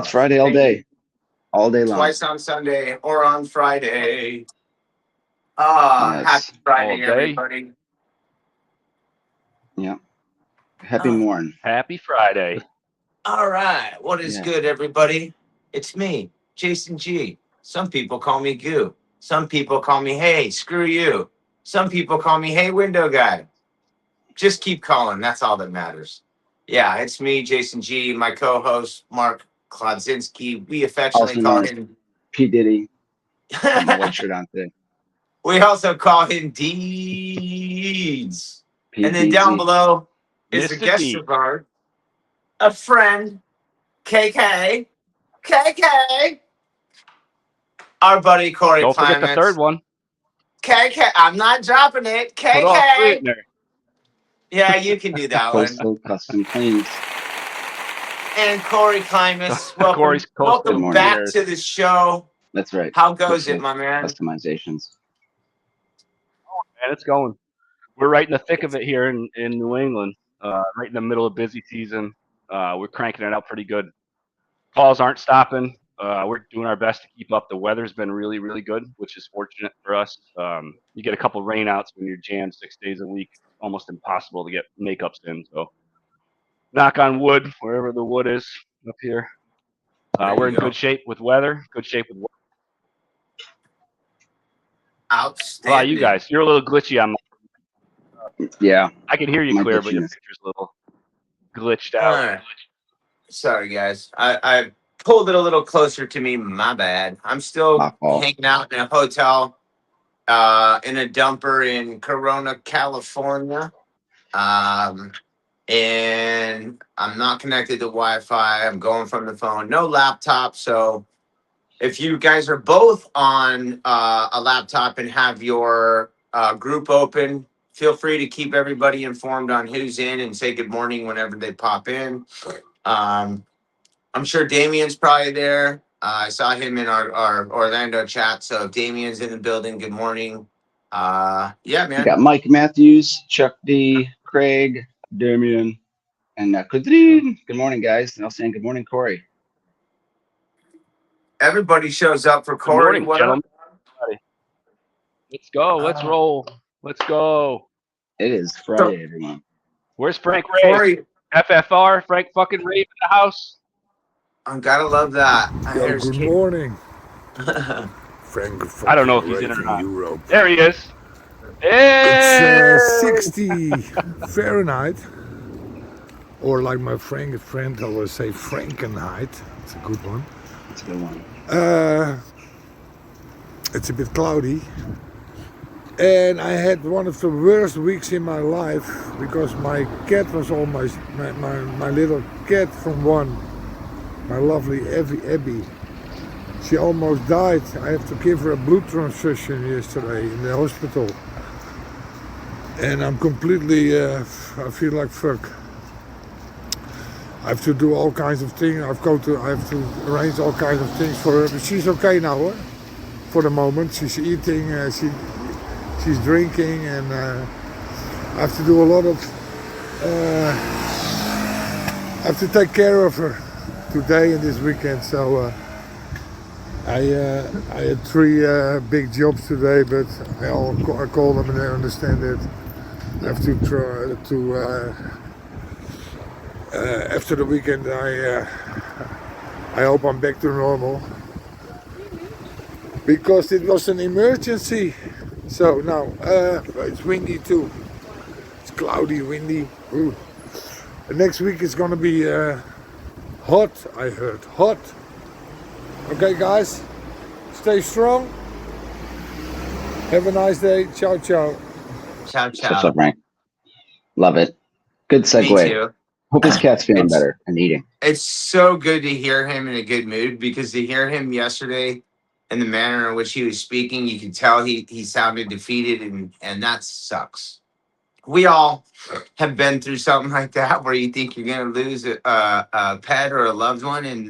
It's Friday all day. All day long. Twice on Sunday or on Friday. Yes. Happy Friday, All day. everybody. Yeah. Happy morn. Happy Friday. All right. What is Yeah. good, everybody? It's me, Jason G. Some people call me Goo. Some people call me Hey, screw you. Some people call me Hey, window guy. Just keep calling. That's all that matters. Yeah, it's me, Jason G. My co-host, Mark Klodzinski. We affectionately Also call known as him. P. Diddy. Got my white shirt on today. We also call him Deeds. And then PDZ. down below is the Mr. guest D. of ours, a friend, KK. KK. Our buddy Kory Don't forget the Klimas. third one. KK. I'm not dropping it. Put all three in KK. there. Yeah, you can do that one. Coastal Custom Cleans. And Kory Klimas. Welcome, Kory's Coastal Good welcome morning. back Cleaners. to the show. That's right. How goes Coastal it, my man? Customizations. Man, it's going. We're right in the thick of it here in New England. Right in the middle of busy season. We're cranking it out pretty good. Calls aren't stopping. We're doing our best to keep up. The weather's been really, really good, which is fortunate for us. You get a couple rainouts when you're jammed 6 days a week. Almost impossible to get makeups in. So, knock on wood, wherever the wood is up here. We're in good shape with weather. Good shape with work. How Outstanding. about you guys? You're a little glitchy on my. Yeah. I can hear you My clear, but your glitchiness. picture's a little glitched All out. right. Sorry, guys. I pulled it a little closer to me. My bad. I'm still My fault. hanging out in a hotel in a dumper in Corona, California. And I'm not connected to Wi-Fi. I'm going from the phone. No laptop. So if you guys are both on a laptop and have your group open, feel free to keep everybody informed on who's in and say good morning whenever they pop in. I'm sure Damien's probably there. I saw him in our Orlando chat. So if Damien's in the building, good morning. Yeah, We man. got Mike Matthews, Chuck D, Craig, Damien, and Kudrin. Good morning, guys. And I'll saying good morning, Kory. Everybody shows up for Good Kory. morning, What gentlemen. up? Let's go. Let's roll. Let's go. It is Friday, everyone. Where's Frank Ray? Kory, FFR. Frank fucking Ray in the house. I gotta love that. Yo, Here's good Kid. morning. Frank I don't know if fucking he's Ray in or from not. Europe. There he is. It's Hey! 60 Fahrenheit. Or like my friend always say, Frankenheit. It's a good one. It's a good one. It's a bit cloudy. And I had one of the worst weeks in my life because my cat was almost, my little cat from one, my lovely Abby, she almost died. I have to give her a blood transfusion yesterday in the hospital. And I'm completely, I feel like fuck. I have to do all kinds of things. I have to arrange all kinds of things for her. But she's okay now, huh? For the moment. She's eating, she's drinking, and I have to do a lot of. I have to take care of her today and this weekend. So I had 3 big jobs today, but I call them and they understand it. I have to try to. After the weekend, I hope I'm back to normal because it was an emergency. So now it's windy too. It's cloudy, windy. Ooh. Next week is gonna be hot. I heard hot. Okay, guys, stay strong. Have a nice day. Ciao, ciao. Ciao, What's ciao. up, Frank? Love it. Good Me segue. too. Hope his cat's feeling It's- better and eating. It's so good to hear him in a good mood because to hear him yesterday and the manner in which he was speaking, you could tell he sounded defeated, and that sucks. We all have been through something like that where you think you're gonna lose a pet or a loved one, and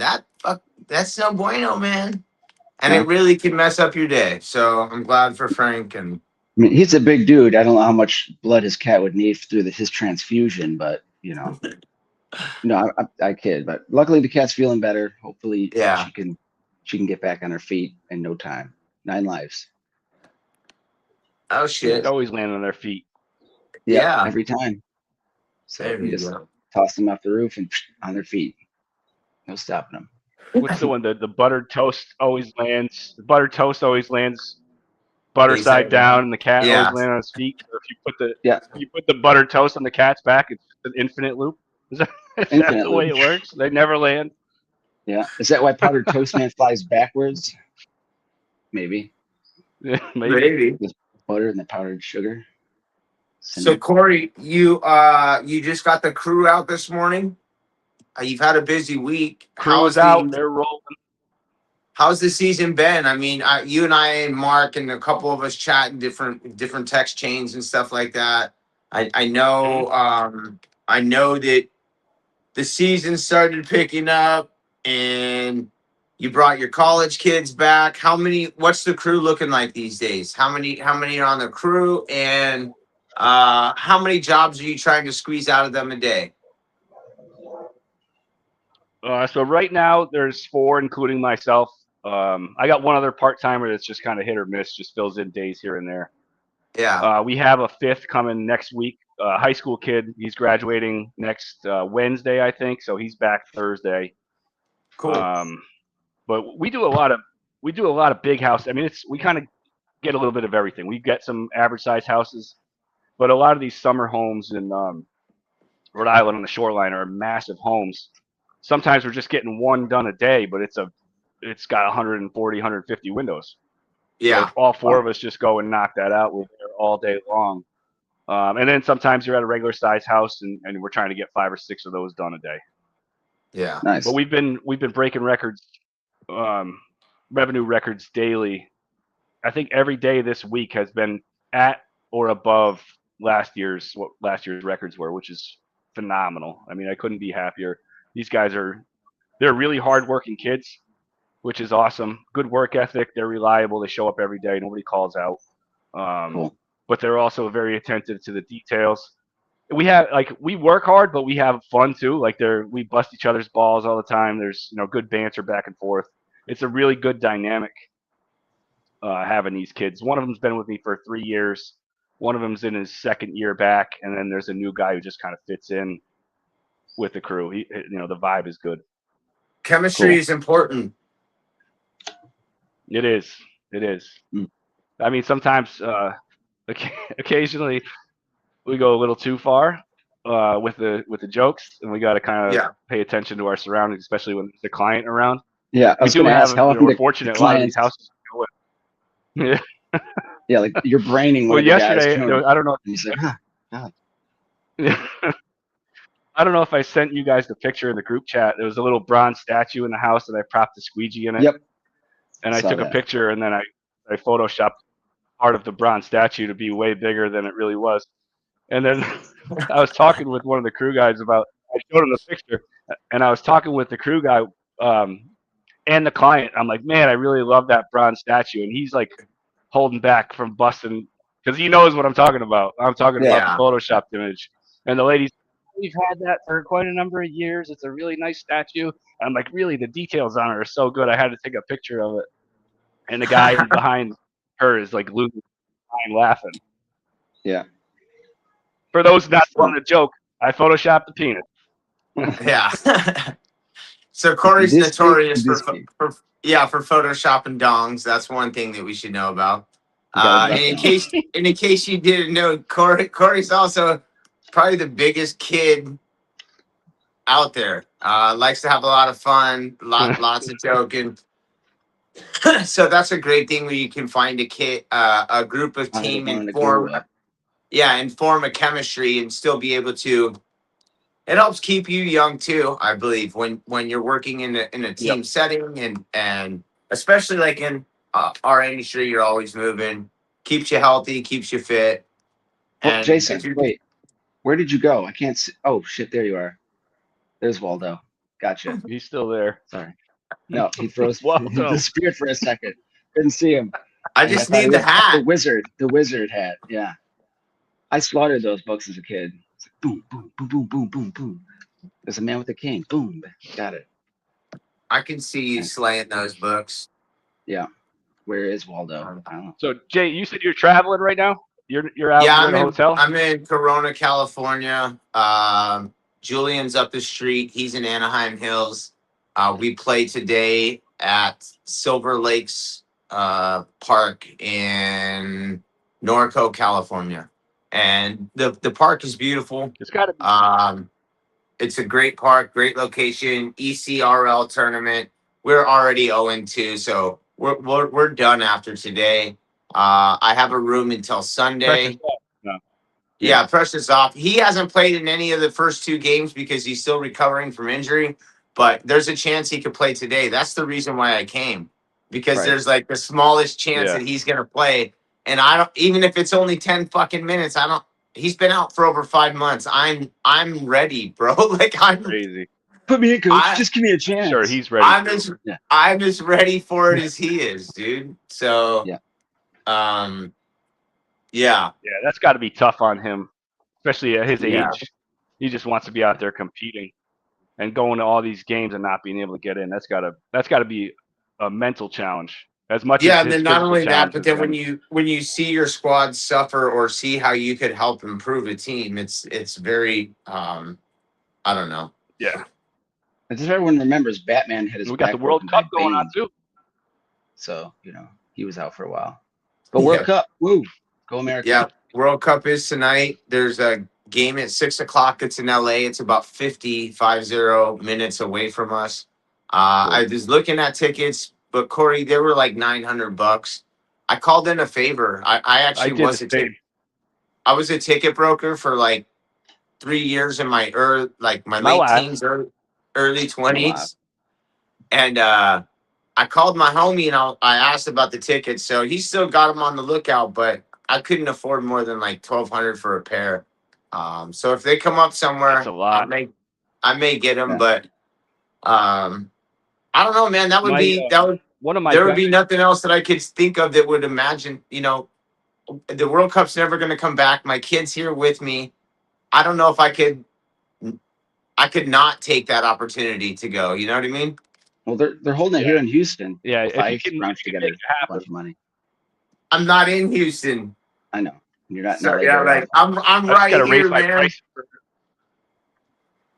that's no bueno, man. And Yeah. it really can mess up your day. So I'm glad for Frank. And I mean, he's a big dude. I don't know how much blood his cat would need through his transfusion, but you know, No, I kid, but luckily the cat's feeling better. Hopefully Yeah. she can get back on her feet in no time. 9 lives. Oh They shit. always land on their feet. Yeah. Every time. So There you you just go. toss them off the roof and on their feet. No stopping them. What's the one? The buttered toast always lands. The buttered toast always lands butter Face side down, and the cat always Yeah. lands on his feet. So if Yeah. you put the buttered toast on the cat's back, it's an infinite loop. Is that Infinite the way loop. it works? They never land. Yeah. Is that why powdered toast man flies backwards? Maybe. Maybe. Maybe. With butter and the powdered sugar. So Kory, you just got the crew out this morning. You've had a busy week. Crew is out. They're rolling. How's the season been? I mean, you and I and Mark and a couple of us chat in different text chains and stuff like that. I know I know that the season started picking up and you brought your college kids back. What's the crew looking like these days? How many are on the crew, and how many jobs are you trying to squeeze out of them a day? So right now there's 4, including myself. I got one other part timer that's just kind of hit or miss, just fills in days here and there. Yeah. We have a 5th coming next week. High school kid. He's graduating next Wednesday, I think. So he's back Thursday. Cool. But we do a lot of big house. I mean, we kind of get a little bit of everything. We get some average size houses, but a lot of these summer homes in Rhode Island on the shoreline are massive homes. Sometimes we're just getting one done a day, but it's got 140, 150 windows. Yeah. So if all 4 of us just go and knock that out, we're there all day long. And then sometimes you're at a regular size house and we're trying to get 5 or 6 of those done a day. Yeah. Nice. But we've been breaking records, revenue records daily. I think every day this week has been at or above what last year's records were, which is phenomenal. I mean, I couldn't be happier. These guys they're really hardworking kids, which is awesome. Good work ethic. They're reliable. They show up every day. Nobody calls out. Cool. But they're also very attentive to the details. We work hard, but we have fun too. We bust each other's balls all the time. There's good banter back and forth. It's a really good dynamic having these kids. One of them's been with me for 3 years. One of them's in his 2nd year back, and then there's a new guy who just kind of fits in with the crew. The vibe is good. Chemistry is important. It is. I mean, sometimes, occasionally, we go a little too far with the jokes, and we got to kind of pay attention to our surroundings, especially when there's a client around. Yeah, I was going to ask how often we're fortunate. A lot of these houses go with. Yeah, like you're braining. Well, yesterday, I don't know. And he's like, God. I don't know if I sent you guys the picture in the group chat. There was a little bronze statue in the house, and I propped the squeegee in it. Yep. And I took a picture, and then I photoshopped part of the bronze statue to be way bigger than it really was. And then I was talking with one of the crew guys I showed him the picture, and I was talking with the crew guy and the client. I'm like, man, I really love that bronze statue. And he's like holding back from busting because he knows what I'm talking about. I'm talking about the photoshopped image. And the lady's, we've had that for quite a number of years. It's a really nice statue. I'm like, really, the details on it are so good. I had to take a picture of it. And the guy behind her is like losing his mind laughing. Yeah. For those not on the joke, I photoshopped the penis. Yeah. So Kory's notorious for photoshopping dongs. That's one thing that we should know about. And in case you didn't know, Kory's also probably the biggest kid out there. Likes to have a lot of fun, lots of joking. So that's a great thing where you can find a group of team and form a chemistry and still be able to. It helps keep you young too, I believe, when you're working in a team setting and especially like in our industry, you're always moving, keeps you healthy, keeps you fit. Well, Jason, wait, where did you go? I can't see. Oh shit, there you are. There's Waldo. Gotcha. He's still there. Sorry. No, he froze. Waldo. He disappeared for a second. Couldn't see him. I just need the hat. The wizard hat. Yeah. I slaughtered those books as a kid. It's like boom, boom, boom, boom, boom, boom, boom. There's a man with a cane. Boom. Got it. I can see you slaying those books. Yeah. Where is Waldo? I don't know. So Jay, you said you're traveling right now. You're out Yeah, here in a hotel. I'm in Corona, California. Julian's up the street. He's in Anaheim Hills. We play today at Silver Lakes Park in Norco, California, and the park is beautiful. It's got to be. It's a great park, great location. ECRL tournament. We're already 0-2, so we're done after today. I have a room until Sunday. Pressure's off. No. Yeah, pressure's off. He hasn't played in any of the first 2 games because he's still recovering from injury, but there's a chance he could play today. That's the reason why I came, because there's like the smallest chance that he's going to play. And I don't, even if it's only 10 fucking minutes, he's been out for over 5 months. I'm ready, bro. Like, I'm Crazy. Put me in, coach. Just give me a chance. Sure, he's ready. I'm as ready for it as he is, dude. So, yeah, that's got to be tough on him, especially at his Yeah. age. He just wants to be out there competing and going to all these games and not being able to get in. That's got to be a mental challenge as much as and his then not physical only that, but then challenges. when you see your squad suffer or see how you could help improve a team, it's very I don't know. Yeah, As if everyone remembers, Batman had his. we got the World Cup going on too. So he was out for a while. But World Cup, woo, go America! Yeah, World Cup is tonight. There's a game at 6:00. It's in LA. It's about 50 minutes away from us. I was looking at tickets, but Kory, they were like $900. I called in a favor. I actually was I was a ticket broker for like 3 years in my late teens, early 20s, and I called my homie and I asked about the tickets. So he still got them on the lookout, but I couldn't afford more than like $1,200 for a pair. So if they come up somewhere, That's a lot. I may get them, but I don't know, man. There would be nothing else that I could think of that would imagine. The World Cup's never going to come back. My kid's here with me. I don't know if I could not take that opportunity to go. You know what I mean? Well, they're holding it here in Houston. Yeah, if I scrounge together a bunch of money. I'm not in Houston. I know you're not. So I'm right here, man.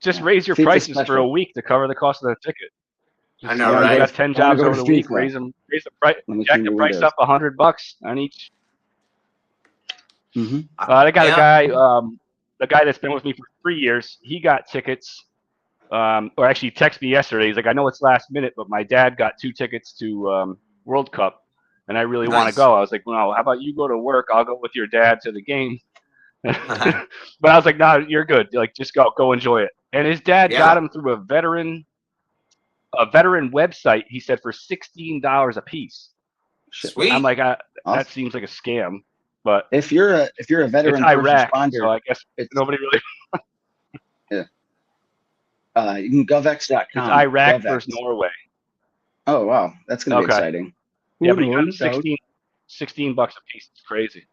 Just raise your prices for a week to cover the cost of the ticket. I know, right? You got 10 jobs over the week. Raise the price. Jack the price up $100 on each. I got a guy. The guy that's been with me for 3 years. He got tickets. Or actually, he texted me yesterday. He's like, I know it's last minute, but my dad got 2 tickets to World Cup, and I really want to go. I was like, well, how about you go to work? I'll go with your dad to the game. But I was like, no, you're good. Like, just go enjoy it. And his dad got him through a veteran website. He said for $16 a piece. Sweet. I'm like, that seems like a scam. But if you're a veteran, it's Iraq, responder, so I guess nobody really. You can govex.com. It's Iraq versus Norway. Oh wow, that's gonna be exciting. Yeah, but you got $16 a piece. It's crazy.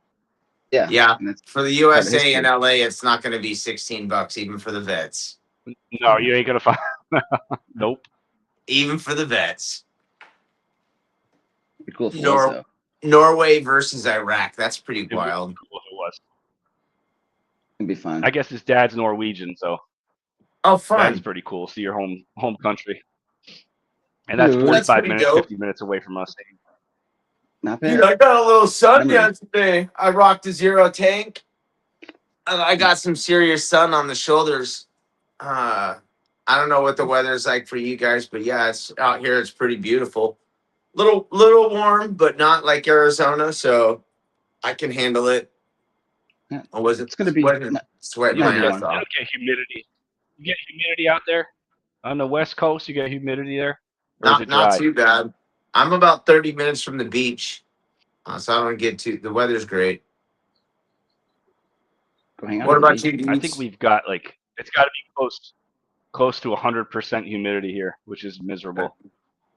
Yeah. For the USA and LA, it's not going to be $16 even for the vets. No, you ain't gonna find. Nope. Even for the vets. Be cool for Norway versus Iraq. That's pretty wild. Cool if it was. It'd be fun. I guess his dad's Norwegian, so. Oh, fun. That's pretty cool. See your home country. And that's 45 minutes, 50 minutes away from us. Not bad. Dude, I got a little sun yesterday. I rocked a 0 tank. And I got some serious sun on the shoulders. I don't know what the weather's like for you guys, but yeah, it's out here. It's pretty beautiful. Little warm, but not like Arizona, so I can handle it. Yeah. I wasn't. It's going to be sweating my ass off. You don't get humidity. You get humidity out there on the West Coast. You get humidity there. Not too bad. I'm about 30 minutes from the beach, so I don't get too. The weather's great. What about you? I think we've got it's got to be close to 100% humidity here, which is miserable.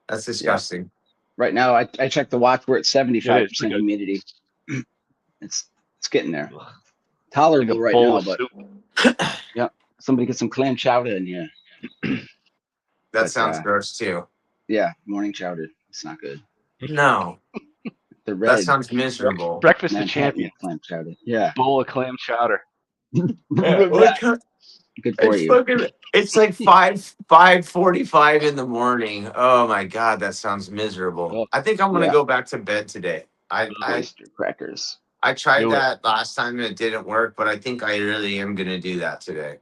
That's disgusting. Yeah. Right now, I checked the watch. We're at 75% humidity. It's getting there. Tolerable right now, but yeah. somebody get some clam chowder in here. That But, sounds gross too. Yeah, morning chowder. It's not good. No, The that red sounds miserable. Breakfast of Manhattan champions. clam chowder. Yeah. Bowl of clam chowder. Yeah, Good for it's you. fucking. It's like 5:45 in the morning. Oh my god, that sounds miserable. Oh, I think I'm gonna yeah. go back to bed today. I Oyster crackers. tried Do it. that last time and it didn't work, but I think I really am gonna do that today.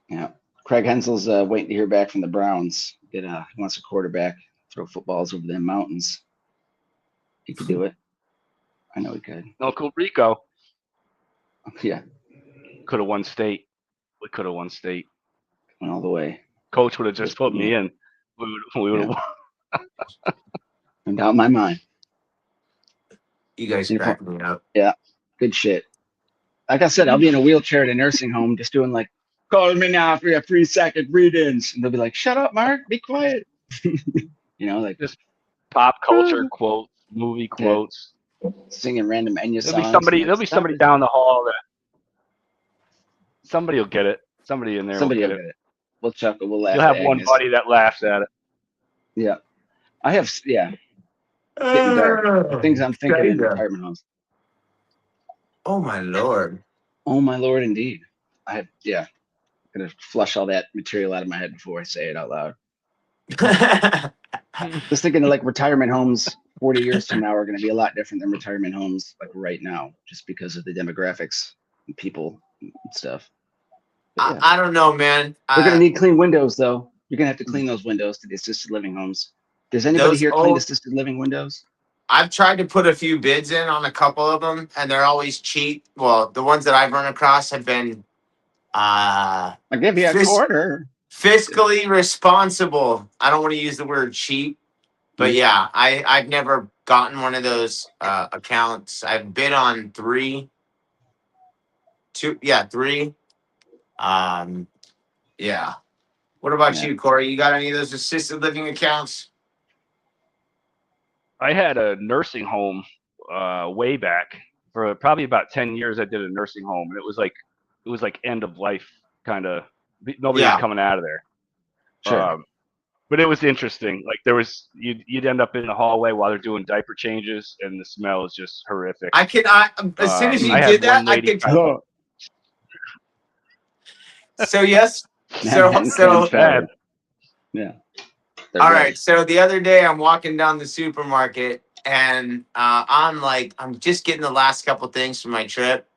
Yeah. Craig Hensel's waiting to hear back from the Browns. He wants a quarterback, throw footballs over them mountains. He could do it. I know he could. Uncle Rico Yeah, could have won state. We could have won state. went all the way. Coach would have just put me in. We would have won. No doubt in my mind. You guys If I- crack me up. Yeah, good shit. Like I said, I'll be in a wheelchair at a nursing home just doing like, call me now for your 3-second read-ins. And they'll be like, shut up, Mark, be quiet. Like Just pop culture quotes, movie quotes. singing random Enya songs. There'll be somebody down the hall that somebody will get it. Somebody in there Somebody will will get get it. We'll chuckle, we'll laugh. You'll have at one Agnes. buddy that laughs at it. Yeah. I have, getting dark. Things I'm thinking in retirement homes. Oh my lord. Oh my Lord, indeed. Gonna flush all that material out of my head before I say it out loud. Just thinking of like retirement homes 40 years from now are going to be a lot different than retirement homes like right now, just because of the demographics and people and stuff. But yeah. I don't know, man. We're going to need clean windows, though. You're going to have to clean those windows to the assisted living homes. Does anybody Those here clean old- assisted living windows? I've tried to put a few bids in on a couple of them, and they're always cheap. Well, the ones that I've run across have been I'll give you a quarter. fiscally responsible. I don't want to use the word cheap, but yeah, I've never gotten one of those accounts. I've bid on three. Yeah. What about you, Corey? You got any of those assisted living accounts? I had a nursing home way back for probably about 10 years. I did a nursing home, and it was like end of life kind of. Nobody was coming out of there. Sure. But it was interesting. Like you'd end up in the hallway while they're doing diaper changes, and the smell is just horrific. As soon as you I did had that, one I lady could. So yes. So bad. Yeah. All right. So the other day I'm walking down the supermarket and I'm just getting the last couple things from my trip.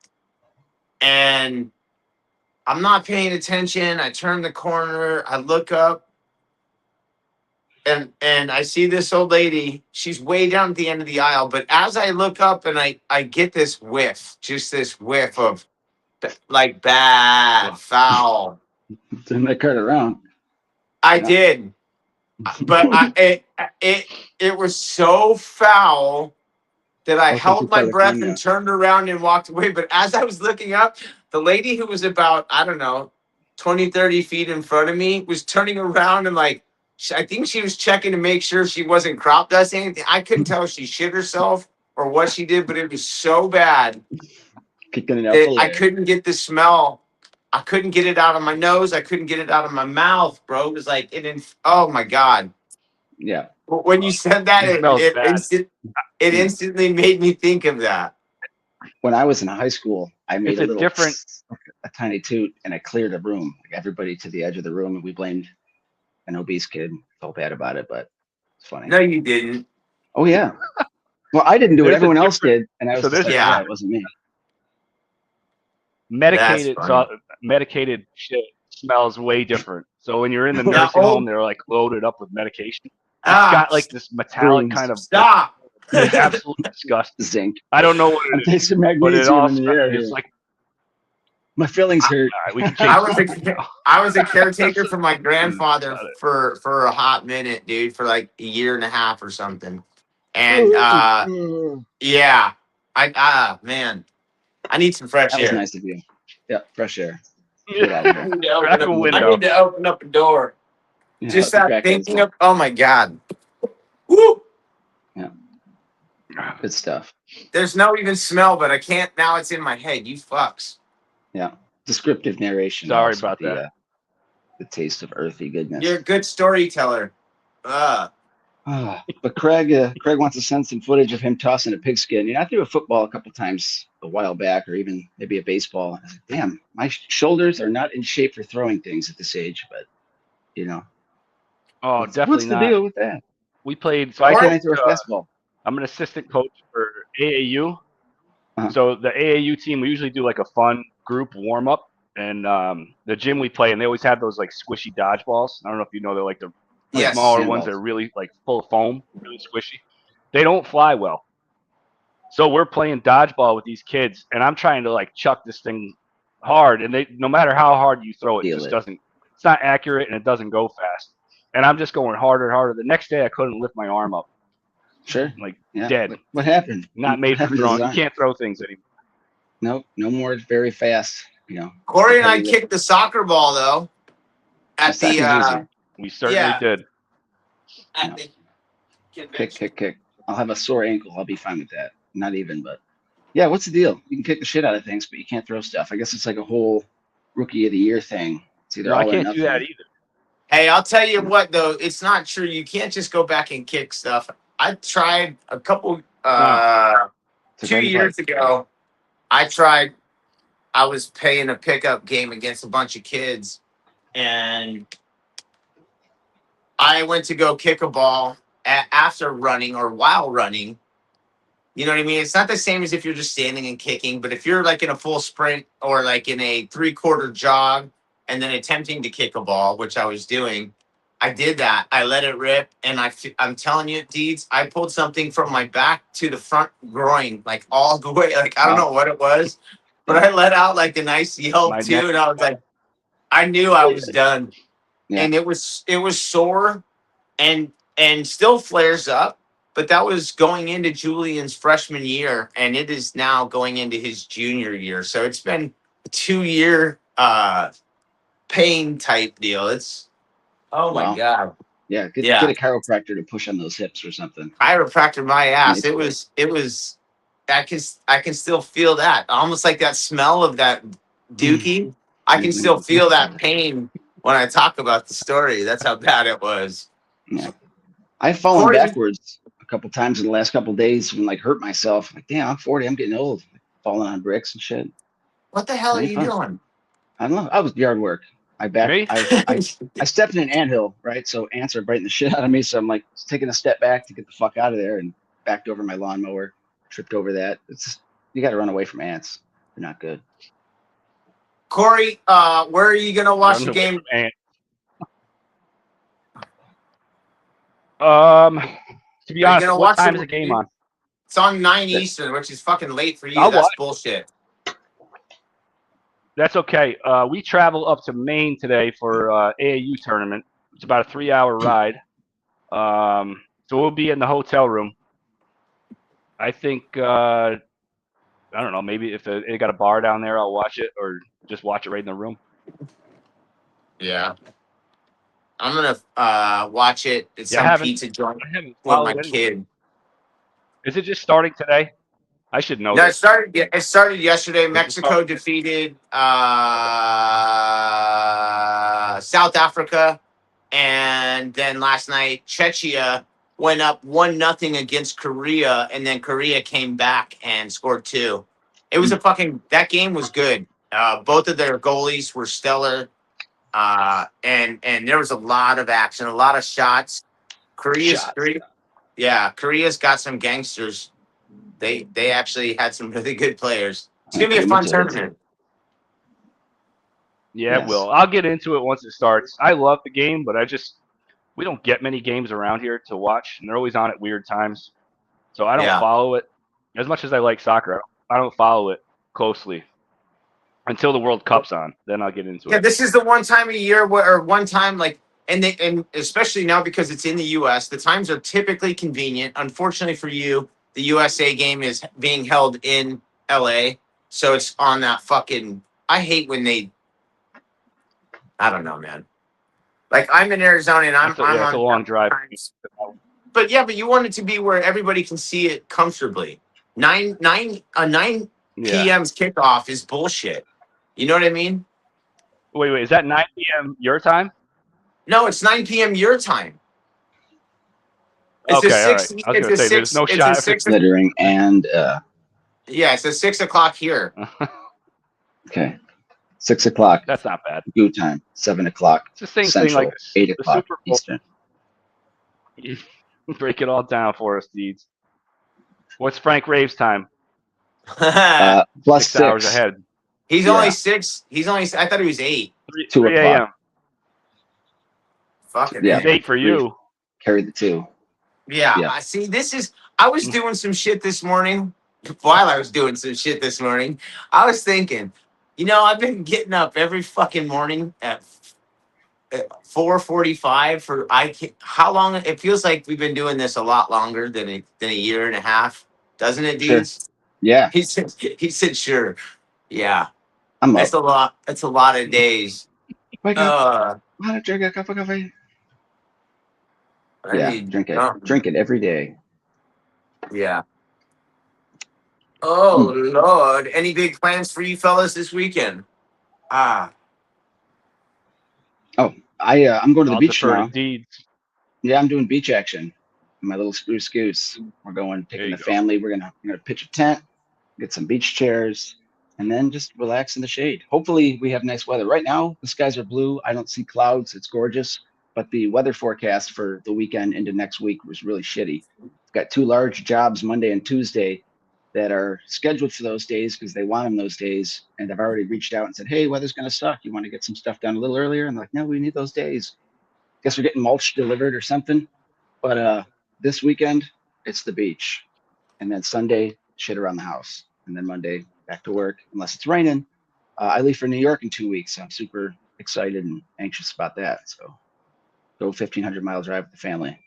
And I'm not paying attention. I turn the corner, I look up, and I see this old lady. She's way down at the end of the aisle. But as I look up and I get this whiff, just this whiff of like bad, foul. Turn that card around. I did. But it was so foul that I held my breath and turned around and walked away. But as I was looking up, the lady who was about, I don't know, 20, 30 feet in front of me was turning around and I think she was checking to make sure she wasn't crop dusting anything. I couldn't tell if she shit herself or what she did, but it was so bad that I couldn't get the smell. I couldn't get it out of my nose. I couldn't get it out of my mouth, bro. It was like oh my God. Yeah. When you said that, it instantly made me think of that. When I was in high school, I made a tiny toot, and I cleared a room, like everybody to the edge of the room, and we blamed an obese kid. Felt bad about it, but it's funny. No, you didn't. Oh yeah. Well, I didn't do it. Everyone else did, and I was just like, yeah, it wasn't me. Medicated shit smells way different. So when you're in the nursing home, they're like loaded up with medication. It's got like this metallic kind of stop. It's absolutely disgusting. Zinc. I don't know what it is, some but it all in the air. it's like my feelings hurt. We can change I was a caretaker for my grandfather for a hot minute, dude, for like a year and a half or something. And yeah, man, I need some fresh air. That was nice of you. Yeah, fresh air. I need to open up a door. Yeah, just that thinking of, oh my God. Woo! Yeah. Good stuff. There's no even smell, but I can't, now it's in my head. You fucks. Yeah. descriptive narration. Sorry helps about with that. The taste of earthy goodness. You're a good storyteller. But Craig wants to send some footage of him tossing a pigskin. You know, I threw a football a couple times a while back, or even maybe a baseball. I was like, damn, my shoulders are not in shape for throwing things at this age. But you know, Oh, definitely what's the not. deal with that? We played. So Why can't I throw a fastball? I'm an assistant coach for AAU. Uh-huh. So the AAU team, we usually do like a fun group warm up, and the gym we play, and they always have those like squishy dodgeballs. I don't know if you know, they're like the Yes. smaller ones that are really like full of foam, really squishy. They don't fly well. So we're playing dodgeball with these kids, and I'm trying to like chuck this thing hard, and no matter how hard you throw it, doesn't. It's not accurate, and it doesn't go fast. And I'm just going harder and harder. The next day, I couldn't lift my arm up. Sure. Like Yeah. dead. What happened? Not made for throwing. You can't throw things anymore. Nope. No more very fast. You know. Corey and I kicked the soccer ball though. At the we certainly did. At the kick. I'll have a sore ankle. I'll be fine with that. Not even, but yeah. What's the deal? You can kick the shit out of things, but you can't throw stuff. I guess it's like a whole rookie of the year thing. It's either all I can't or do that either. Hey, I'll tell you what though, it's not true. You can't just go back and kick stuff. I tried a couple 2 years ago. I was paying a pickup game against a bunch of kids, and I went to go kick a ball after running or while running. You know what I mean? It's not the same as if you're just standing and kicking, but if you're like in a full sprint or like in a 3/4 jog and then attempting to kick a ball, which I was doing, I did that. I let it rip, and I'm telling you, Deeds, I pulled something from my back to the front groin, like all the way. Like, I don't know what it was, but I let out like a nice yelp too, and I was like, I knew I was done. Yeah. And it was sore and still flares up, but that was going into Julian's freshman year, and it is now going into his junior year. So it's been a 2-year pain type deal. It's my God. Yeah, get a chiropractor to push on those hips or something. Chiropractor my ass. It was I can still feel that. Almost like that smell of that dookie. I can still feel that pain when I talk about the story. That's how bad it was. Yeah. I've fallen backwards a couple times in the last couple of days and like hurt myself. Like, damn, I'm 40. I'm getting old. Falling on bricks and shit. What the hell are you doing? I don't know. I was yard work. I stepped in an anthill, right? So ants are biting the shit out of me. So I'm like taking a step back to get the fuck out of there and backed over my lawnmower, tripped over that. You got to run away from ants. They're not good. Kory, where are you gonna watch the game? To be honest, what time is the game on? It's on 9 Eastern, which is fucking late for you. That's bullshit. That's okay. We travel up to Maine today for AAU tournament. It's about a 3-hour ride. So we'll be in the hotel room. I think I don't know. Maybe if they got a bar down there, I'll watch it, or just watch it right in the room. Yeah, I'm gonna watch it at some pizza joint with my kid. Is it just starting today? I should know. No, it started yesterday. Mexico defeated South Africa, and then last night Czechia went up 1-0 against Korea, and then Korea came back and scored 2. It was that game was good. Both of their goalies were stellar, and there was a lot of action, a lot of shots. Korea's got some gangsters. They actually had some really good players. It's gonna be a fun tournament. Yeah, it will. I'll get into it once it starts. I love the game, but we don't get many games around here to watch, and they're always on at weird times. So I don't follow it as much as I like soccer. I don't follow it closely until the World Cup's on. Then I'll get into it. Yeah, this is the one time a year and especially now because it's in the U.S., the times are typically convenient. Unfortunately for you, the USA game is being held in LA, so it's on that fucking. I hate when they. I don't know, man. Like I'm in Arizona and I'm on. It's a long drive. But you want it to be where everybody can see it comfortably. 9 p.m.'s kickoff is bullshit. You know what I mean? Wait. Is that 9 p.m. your time? No, it's 9 p.m. your time. It's Okay, a all right. six. I was It's gonna a say there's six. no It's a shot. six. Littering and Yeah, it's a 6 o'clock here. okay, 6 o'clock That's not bad. Goo time, 7 o'clock It's the same Central, thing like 8 the o'clock Super Bowl. Eastern. You break it all down for us, Deeds. What's Frank Rave's time? Plus 6 hours 6. ahead. He's Yeah. only 6. He's only. I thought he was 8. 2 3 o'clock. a.m. Fucking Yeah. It's 8 for you. Carry the 2. Yeah. Yeah. I see. I was doing some shit this morning. While I was doing some shit this morning, I was thinking, I've been getting up every fucking morning at 4:45 for how long? It feels like we've been doing this a lot longer than a year and a half, doesn't it, Sure. dudes? Yeah, He said sure. Yeah. I'm up. That's a lot. That's a lot of days. Wake up. Want to drink a cup of coffee? Yeah, drink it. Drink it every day. Yeah. Oh Lord! Any big plans for you fellas this weekend? I'm going to the I'll beach defer to tomorrow. Deeds. Yeah, I'm doing beach action. My little spruce goose. We're going, taking the family. We're gonna pitch a tent, get some beach chairs, and then just relax in the shade. Hopefully, we have nice weather. Right now, the skies are blue. I don't see clouds. It's gorgeous. But the weather forecast for the weekend into next week was really shitty. I've got 2 large jobs Monday and Tuesday that are scheduled for those days because they want them those days. And I've already reached out and said, hey, weather's going to suck. You want to get some stuff done a little earlier? And they're like, no, we need those days. Guess we're getting mulch delivered or something. But this weekend, it's the beach. And then Sunday, shit around the house. And then Monday, back to work, unless it's raining. I leave for New York in 2 weeks. So I'm super excited and anxious about that. So go 1,500 mile drive with the family.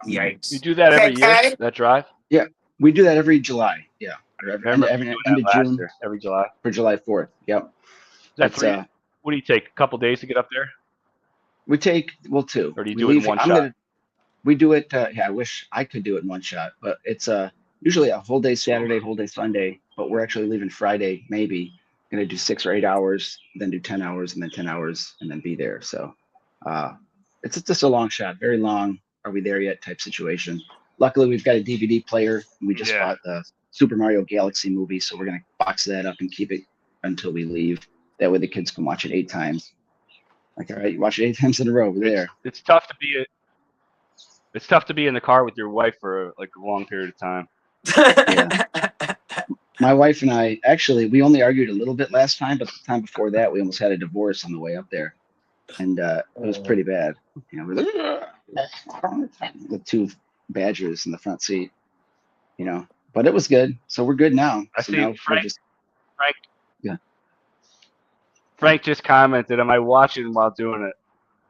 Yikes! You do that every year? That drive? Yeah, we do that every July. Yeah, every end of June. year, every July. For July 4th. Yep. That's what do you take? A couple days to get up there? We take 2. Or do you do it in one shot? We do it. I wish I could do it in one shot, but it's usually a whole day Saturday, whole day Sunday. But we're actually leaving Friday, maybe. Going to do 6 or 8 hours, then do 10 hours, and then 10 hours, and then be there. So it's just a long shot, very long. Are we there yet? Type situation. Luckily, we've got a DVD player. And we just bought the Super Mario Galaxy movie, so we're going to box that up and keep it until we leave. That way, the kids can watch it 8 times. Like, all right, you watch it 8 times in a row. We're there. It's tough to be. It's tough to be in the car with your wife for like a long period of time. Yeah. My wife and I, actually, we only argued a little bit last time, but the time before that, we almost had a divorce on the way up there. And it was pretty bad. With 2 badgers in the front seat, but it was good. So we're good now. I so see now Frank. Yeah. Frank just commented, am I watching while doing it?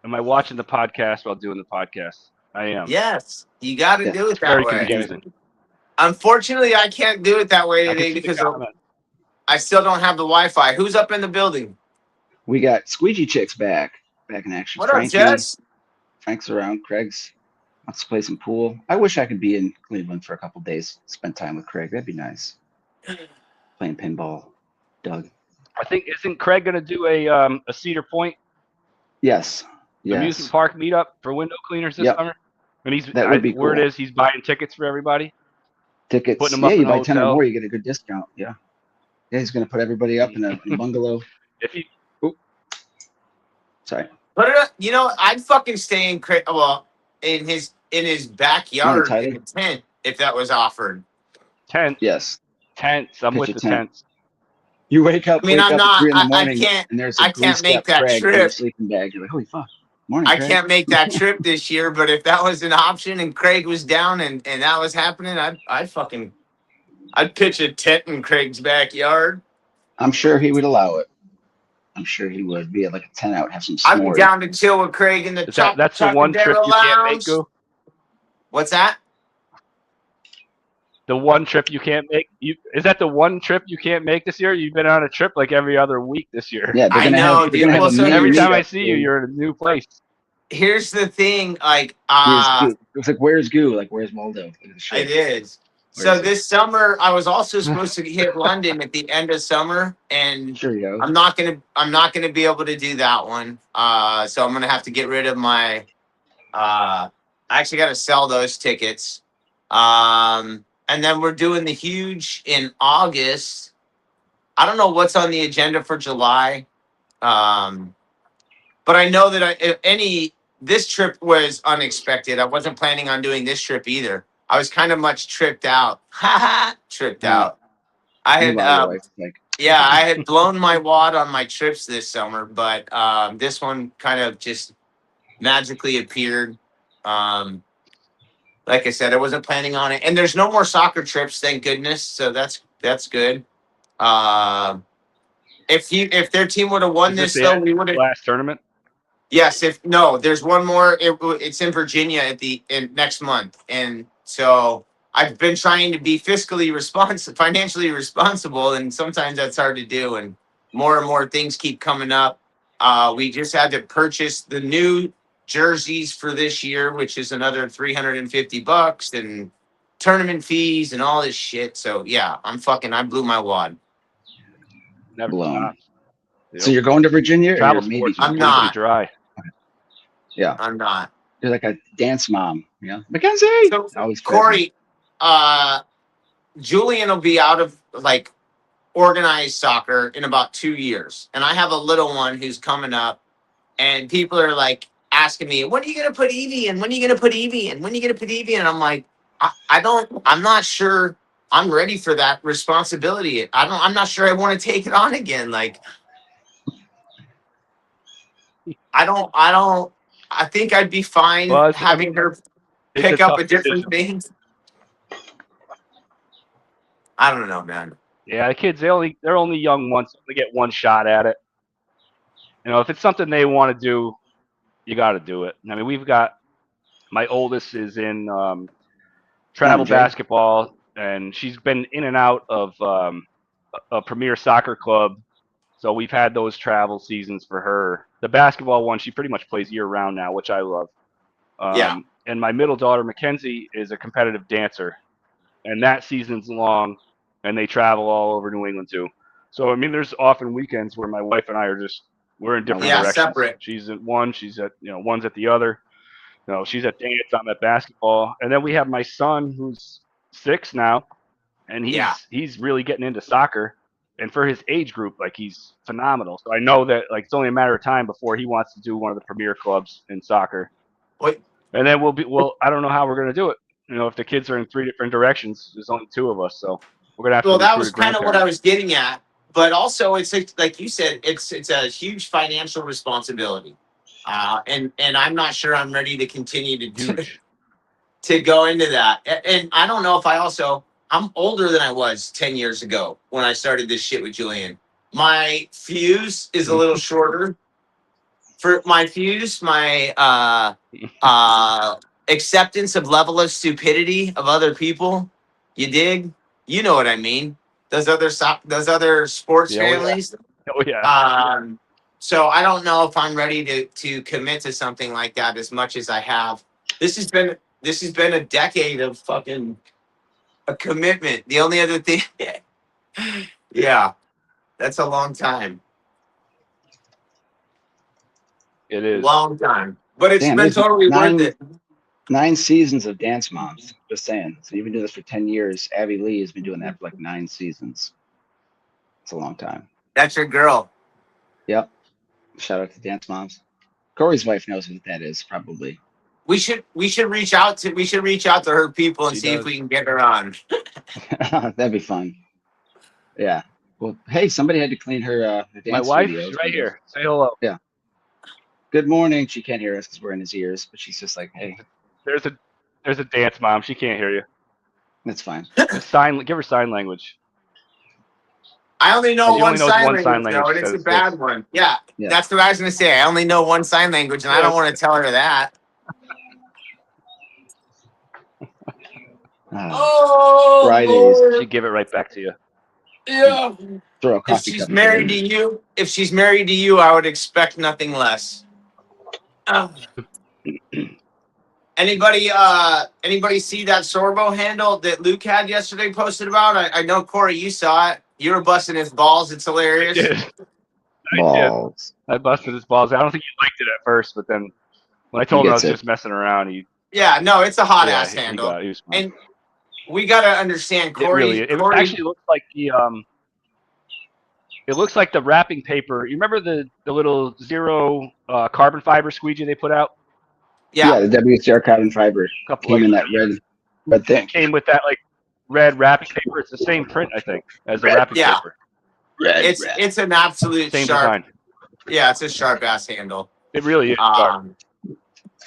Am I watching the podcast while doing the podcast? I am. Yes, you got to do it that very way. confusing. Unfortunately, I can't do it that way today because I still don't have the Wi-Fi. Who's up in the building? We got Squeegee Chicks back in action. What up, Jess? Frank's around. Craig's wants to play some pool. I wish I could be in Cleveland for a couple days, spend time with Craig. That'd be nice. Playing pinball, Doug. I think isn't Craig going to do a Cedar Point? Yes. Amusement park meetup for window cleaners this summer. And word is he's buying tickets for everybody. Tickets. Putting them up you in buy a 10 or hotel. more, you get a good discount. Yeah. Yeah, he's going to put everybody up in a bungalow. Sorry. Put it up. I'd fucking stay in his backyard in a tent if that was offered. Tent. Yes. Tents. I'm with the tents. You wake up. I'm at not. 3 in the morning, I can't. And there's a I can't make that Craig trip. in your sleeping bag. You're like, holy fuck. Morning, I Craig. can't make that trip this year, but if that was an option and Craig was down and that was happening, I'd pitch a tent in Craig's backyard. I'm sure he would allow it. I'm sure he would be at like a 10 out, have some s'mores. I'd be down to chill with Craig in the That's the one trip you can't make, Goo? What's that? The one trip you can't make? Is that the one trip you can't make this year? You've been on a trip like every other week this year. Yeah, I know, dude. Every time I see you, you're in a new place. Here's the thing, it's like, where's Goo? Like, where's Waldo? It is. So this summer, I was also supposed to hit London at the end of summer, and Sure you go. I'm not gonna be able to do that one. So I'm gonna have to get rid of my. I actually got to sell those tickets. And then we're doing the huge in August. I don't know what's on the agenda for July. But I know that this trip was unexpected. I wasn't planning on doing this trip either. I was kind of much tripped out. Tripped out. I had I had blown my wad on my trips this summer, but this one kind of just magically appeared. Like I said, I wasn't planning on it, and there's no more soccer trips, thank goodness. So that's good. If their team would have won this, though, we would have last tournament. Yes, there's one more. It's in Virginia in next month, and so I've been trying to be financially responsible, and sometimes that's hard to do. And more things keep coming up. We just had to purchase the new jerseys for this year, which is another $350, and tournament fees and all this shit. So yeah, I blew my wad. Never blown. So you're going to Virginia? Travel or maybe sports. I'm not. Dry. Yeah, I'm not. You're like a dance mom, Mackenzie. So always Kory, Julian will be out of organized soccer in about 2 years, and I have a little one who's coming up, and people are like asking me, "When are you gonna put Evie in? When are you gonna put Evie in? When are you gonna put Evie in?" And I'm like, I'm not sure I'm ready for that responsibility. I'm not sure I want to take it on again. Like, I think I'd be fine having her pick up a different thing. I don't know, man. Yeah, the kids, they're only young once. They get one shot at it. If it's something they want to do, you got to do it. I mean, we've got my oldest is in travel basketball, and she's been in and out of a premier soccer club. So we've had those travel seasons for her. The basketball one, she pretty much plays year round now, which I love. And my middle daughter, Mackenzie, is a competitive dancer, and that season's long, and they travel all over New England too. So I mean, there's often weekends where my wife and I we're in different directions. Separate. She's at one, she's at one's at the other. She's at dance, I'm at basketball, and then we have my son who's 6 now, and he's really getting into soccer. And for his age group, he's phenomenal. So I know that it's only a matter of time before he wants to do one of the premier clubs in soccer. Wait. And then I don't know how we're going to do it. If the kids are in 3 different directions, there's only 2 of us, so we're going to have to. Well, that was kind of what I was getting at, but also it's like you said, it's a huge financial responsibility, and I'm not sure I'm ready to continue to go into that. And I don't know if I'm older than I was 10 years ago when I started this shit with Julian. My fuse is a little shorter. For my fuse, my acceptance of level of stupidity of other people, you dig? You know what I mean? Those other sports families. Oh yeah. So I don't know if I'm ready to commit to something like that as much as I have. This has been a decade of fucking a commitment. The only other thing, yeah, that's a long time. It is long time, but it's been totally worth it. 9 seasons of Dance Moms. Just saying. So you've been doing this for 10 years. Abby Lee has been doing that for 9 seasons. It's a long time. That's your girl. Yep. Shout out to Dance Moms. Kory's wife knows what that is, probably. We should reach out to her people and see if we can get her on. That'd be fun. Yeah. Well, hey, somebody had to clean her dance My wife studios. is right here. Say hello. Yeah. Good morning. She can't hear us because we're in his ears, but she's just like, hey. There's a dance mom. She can't hear you. That's fine. Give her sign language. I only know one sign language, and it's a bad one. Yeah, that's what I was going to say. I only know one sign language, and I don't want to tell her that. Fridays. Lord. She'd give it right back to you. Yeah. Throw a coffee if she's married to you, I would expect nothing less. And Anybody see that Sorbo handle that Luke had yesterday posted about? I know Kory, you saw it. You were busting his balls. It's hilarious. I did. Balls. I busted his balls. I don't think he liked it at first, but then when I told him I was just messing around, yeah, no, it's a hot ass handle. He was and we got to understand, Kory. It actually looks like the it looks like the wrapping paper. You remember the little zero carbon fiber squeegee they put out? Yeah, the WCR carbon fiber came in that red thing. Came with that like red wrapping paper. It's the same print, I think, as the wrapping paper. It's an absolute same sharp. design. Yeah, it's a sharp ass handle. It really is sharp.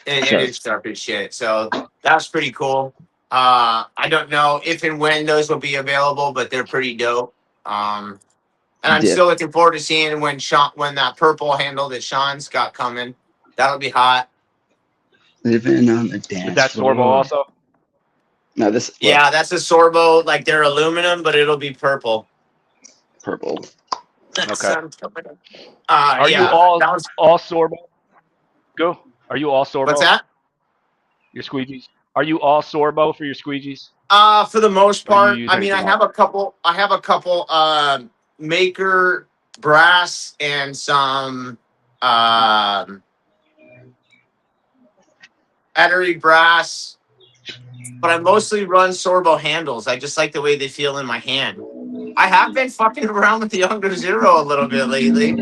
It is sharp as shit. So that's pretty cool. I don't know if and when those will be available, but they're pretty dope. And I'm still looking forward to seeing when that purple handle that Sean's got coming. That'll be hot. Living on the dance. Is that Sorbo also? No, this. Yeah, that's a Sorbo. Like they're aluminum, but it'll be purple. Purple. Okay. Are you all Sorbo? Go. Are you all Sorbo? What's that? Your squeegees. Are you all Sorbo for your squeegees? For the most part, I mean, I have a couple Maker brass and some Ettery brass, but I mostly run Sorbo handles. I just like the way they feel in my hand. I have been fucking around with the Younger Zero a little bit lately,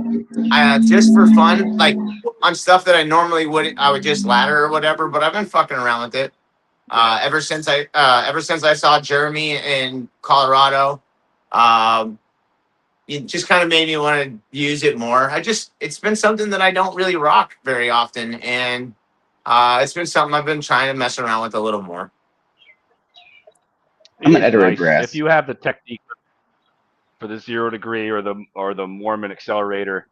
just for fun, like on stuff that I normally I would just ladder or whatever. But I've been fucking around with it ever since I saw Jeremy in Colorado. It just kind of made me want to use it more. It's been something that I don't really rock very often, and it's been something I've been trying to mess around with a little more. I'm an Ettery brass. If you have the technique for the 0 degree or the Mormon accelerator,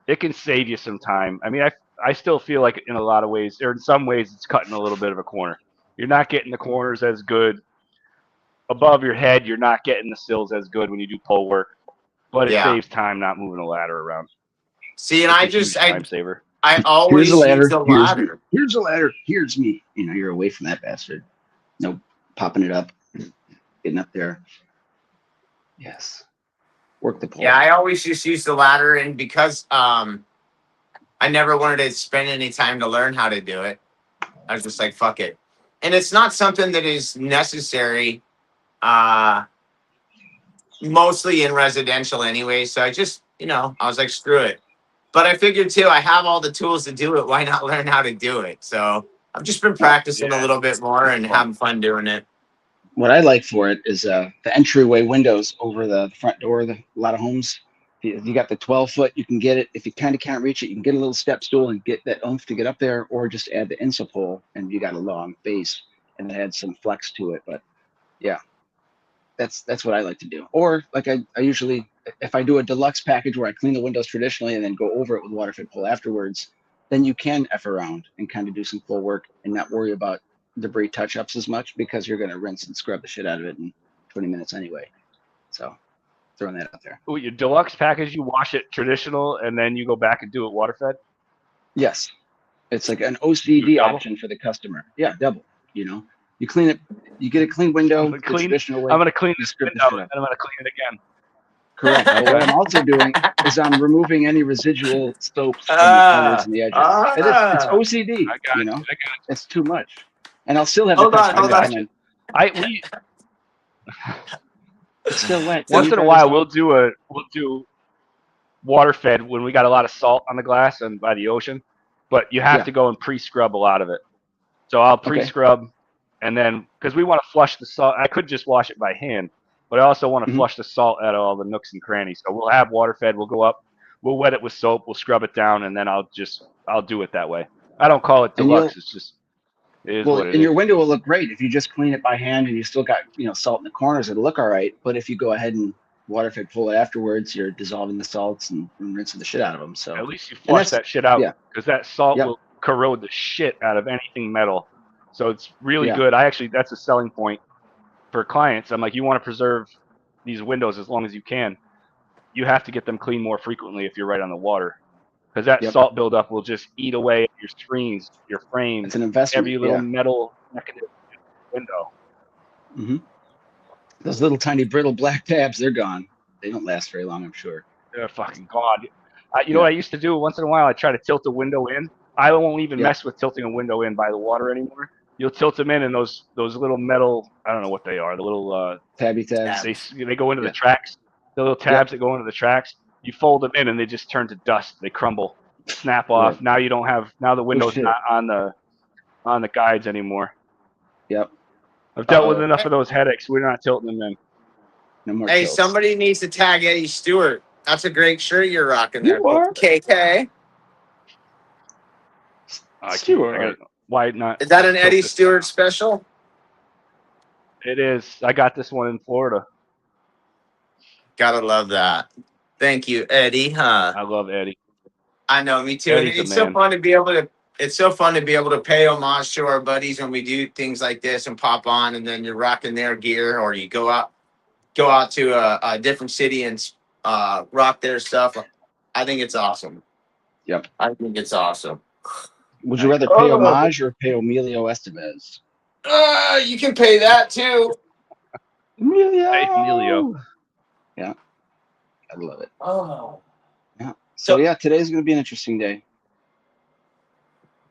it can save you some time. I mean, I still feel like in a lot of ways, or in some ways, it's cutting a little bit of a corner. You're not getting the corners as good. Above your head, you're not getting the sills as good when you do pole work, but it saves time not moving a ladder around. See, and time saver. I always use the ladder. Here's a ladder. Here's me. You know, you're away from that bastard. No, popping it up, getting up there. Yes. Work the pole. Yeah, I always just use the ladder, and because I never wanted to spend any time to learn how to do it, I was just like, fuck it. And it's not something that is necessary, mostly in residential anyway. So I just, I was like, screw it. But I figured too, I have all the tools to do it. Why not learn how to do it? So I've just been practicing a little bit more and having fun doing it. What I like for it is the entryway windows over the front door of a lot of homes. If you got the 12-foot, you can get it. If you kind of can't reach it, you can get a little step stool and get that oomph to get up there, or just add the insul pole and you got a long base and add some flex to it. But yeah, that's what I like to do. Or like I usually, if I do a deluxe package where I clean the windows traditionally and then go over it with water fed pole afterwards, then you can F around and kind of do some full work and not worry about debris touch-ups as much, because you're going to rinse and scrub the shit out of it in 20 minutes anyway. So throwing that out there. Ooh, your deluxe package, you wash it traditional and then you go back and do it water fed? Yes. It's like an OCD option for the customer. Yeah, double. You clean it, you get a clean window. I'm going to clean this window and I'm going to clean it again. Correct. But what I'm also doing is I'm removing any residual soaps from the corners and the edges. It's OCD. I got it. It's too much. And I'll still have hold on. It's still wet. Once in a while, we'll do water fed when we got a lot of salt on the glass and by the ocean, but you have to go and pre-scrub a lot of it. So I'll pre-scrub, and then because we want to flush the salt, I could just wash it by hand, but I also want to flush the salt out of all the nooks and crannies. So we'll have water fed. We'll go up, we'll wet it with soap, we'll scrub it down, and then I'll do it that way. I don't call it deluxe. It's just. Your window will look great if you just clean it by hand and you still got salt in the corners. It'll look all right. But if you go ahead and water fed pull it afterwards, you're dissolving the salts and rinsing the shit out of them. So at least you flush that shit out, because that salt will corrode the shit out of anything metal. So it's really good. That's a selling point for clients. I'm like, you want to preserve these windows as long as you can. You have to get them cleaned more frequently if you're right on the water, because that Yep. salt buildup will just eat away at your screens, your frames, It's an investment. every little metal mechanism in the window. Mm-hmm. Those little tiny brittle black tabs, they're gone. They don't last very long, I'm sure. They're fucking gone. You know what I used to do once in a while? I try to tilt the window in. I won't even mess with tilting a window in by the water anymore. You'll tilt them in, and those little metal, I don't know what they are, the little tabby tabs. They go into the tracks. The little tabs that go into the tracks. You fold them in, and they just turn to dust. They crumble, snap off. Right. Now you don't have. Now the window's not on the guides anymore. Yep. I've dealt with enough of those headaches. We're not tilting them in. No more. Hey, tilts. somebody needs to tag Eddie Stewart. That's a great shirt you're rocking there. You are. KK. Stewart. Why not? Is that an Eddie Stewart special? It is. I got this one in Florida. Gotta love that. Thank you, Eddie. Huh? I love Eddie. I know, me too. Eddie's It's so fun to be able to. It's so fun to be able to pay homage to our buddies when we do things like this and pop on, and then you're rocking their gear, or you go out to a different city and rock their stuff. I think it's awesome. Yep. I think it's awesome. Would you rather pay homage or pay Emilio Estevez? You can pay that too. Emilio. Hey, Emilio. Yeah. I love it. Oh. Yeah. So yeah, today's going to be an interesting day.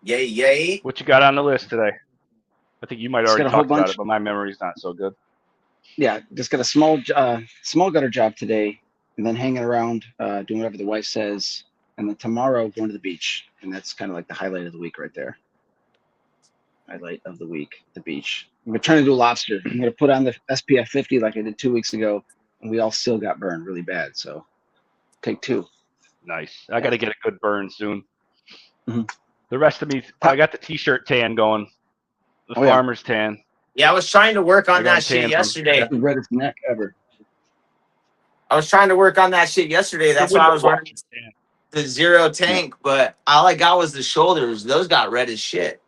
Yay, yay. What you got on the list today? I think you might already got a whole talk about bunch. it, but my memory's not so good. Yeah, just got a small gutter job today, and then hanging around, doing whatever the wife says, and then tomorrow going to the beach, and that's kind of like the highlight of the week right there. Highlight of the week, the beach. I'm trying to do lobster. I'm gonna put on the SPF 50 like I did 2 weeks ago, and we all still got burned really bad. So take 2. Nice. I got to get a good burn soon. Mm-hmm. The rest of me, I got the t-shirt tan going, the farmer's tan. Yeah, I was trying to work on that shit yesterday. That's the reddest neck ever. I was trying to work on that shit yesterday. That's why I was wearing the zero tank, but all I got was the shoulders. Those got red as shit.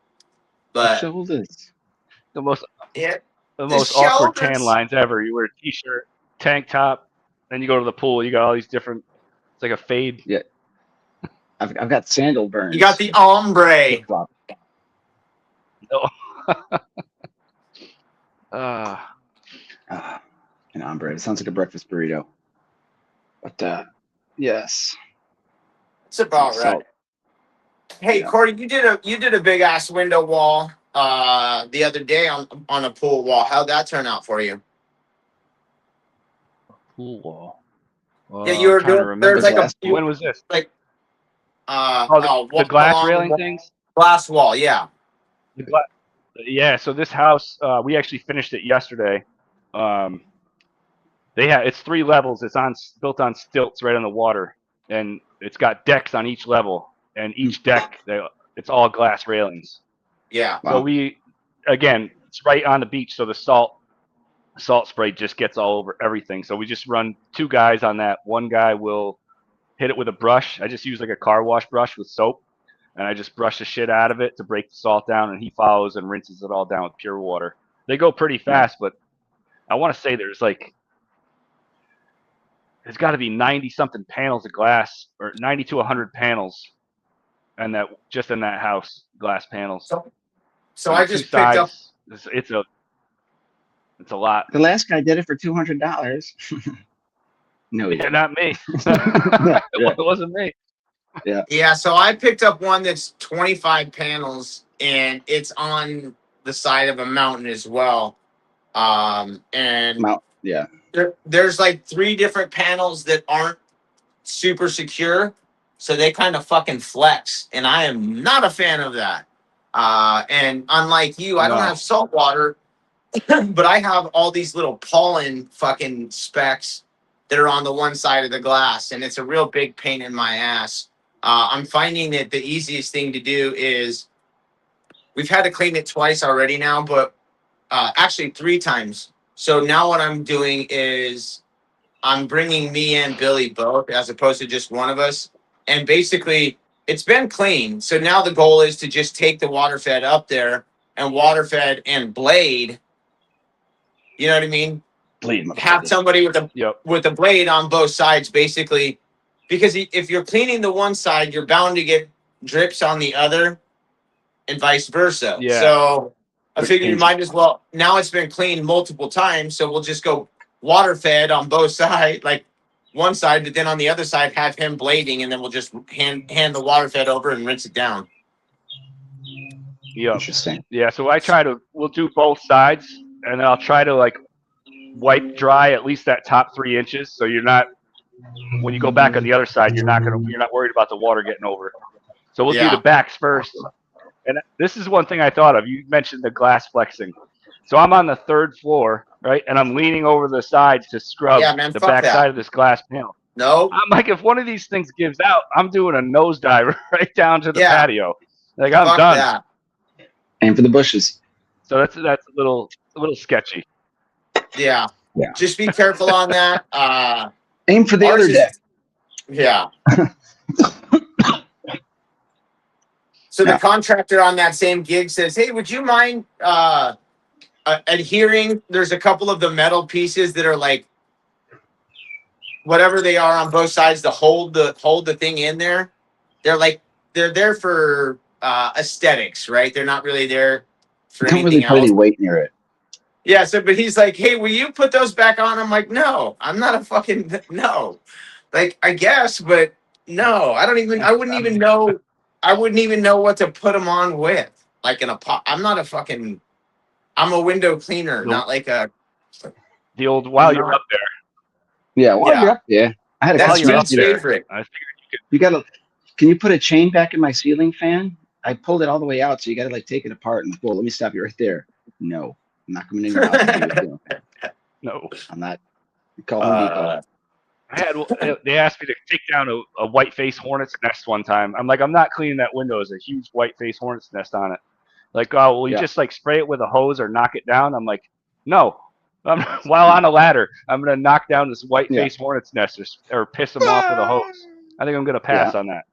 But the shoulders. The most the awkward tan lines ever. You wear a t-shirt, tank top, then you go to the pool. You got all these different. It's like a fade. Yeah. I've got sandal burns. You got the ombre. No. An ombre. It sounds like a breakfast burrito. But yes. It's about right. Hey, Kory, you did a big ass window wall the other day on a pool wall. How'd that turn out for you? Pool wall. Yeah, you were doing. There's like when was this? Like the glass railing things. Glass wall, yeah. Yeah. So this house, we actually finished it yesterday. It's 3 levels. It's built on stilts right on the water, and it's got decks on each level, and each deck it's all glass railings. Yeah. So it's right on the beach, so the salt spray just gets all over everything. So we just run 2 guys on that. One guy will hit it with a brush. I just use like a car wash brush with soap, and I just brush the shit out of it to break the salt down, and he follows and rinses it all down with pure water. They go pretty fast, but I want to say there's got to be 90 something panels of glass, or 90 to 100 panels, and that just in that house, glass panels. So I just picked up. It's a lot. The last guy did it for $200. No, not me. It wasn't me. Yeah. Yeah. So I picked up one that's 25 panels, and it's on the side of a mountain as well. There's like 3 different panels that aren't super secure, so they kind of fucking flex, and I am not a fan of that. And unlike you, I don't have salt water, but I have all these little pollen fucking specks that are on the one side of the glass, and it's a real big pain in my ass. I'm finding that the easiest thing to do is, we've had to clean it twice already now, but actually 3 times. So now what I'm doing is I'm bringing me and Billy both, as opposed to just one of us. And basically, it's been clean. So now the goal is to just take the water fed up there and water fed and blade. You know what I mean? Blade. Have somebody with a blade on both sides, basically because if you're cleaning the one side, you're bound to get drips on the other, and vice versa. Yeah. So I figured you might as well. Now it's been cleaned multiple times, so we'll just go water fed on both sides, like one side, but then on the other side have him blading, and then we'll just hand the water fed over and rinse it down. Yeah. Interesting. Yeah. So we'll do both sides, and I'll try to like wipe dry at least that top 3 inches, so you're not, when you go back on the other side, you're not worried about the water getting over. So we'll do the backs first. And this is one thing I thought of. You mentioned the glass flexing. So I'm on the 3rd floor, right? And I'm leaning over the sides to scrub the back side of this glass panel. No. I'm like, if one of these things gives out, I'm doing a nosedive right down to the patio. Like, I'm done. That. Aim for the bushes. So that's a little sketchy. Yeah. Yeah. Just be careful on that. Aim for the other deck. Yeah. So the contractor on that same gig says, "Hey, would you mind adhering? There's a couple of the metal pieces that are like whatever they are on both sides to hold the thing in there. They're there for aesthetics, right? They're not really there for anything really else. put any weight near it. Yeah. So, but he's like, "Hey, will you put those back on?" I'm like, "No, I'm not a fucking no. Like, I guess, but no, I wouldn't even know." I wouldn't even know what to put them on with. Like in a pot. I'm a window cleaner, not like a. The old while you're up there. Yeah, while you're up there. I had a That's Jude's favorite. I figured can you put a chain back in my ceiling fan? I pulled it all the way out, so you gotta like take it apart and well, let me stop you right there. No, I'm not coming in your house to do a ceiling fan. No. I'm not. Call Home Depot. They asked me to take down a white face hornet's nest one time. I'm like, I'm not cleaning that window. There's a huge white face hornet's nest on it. Like, oh, will you just like spray it with a hose or knock it down? I'm like, no. While on a ladder, I'm gonna knock down this white face hornet's nest or piss them off with a hose. I think I'm gonna pass on that.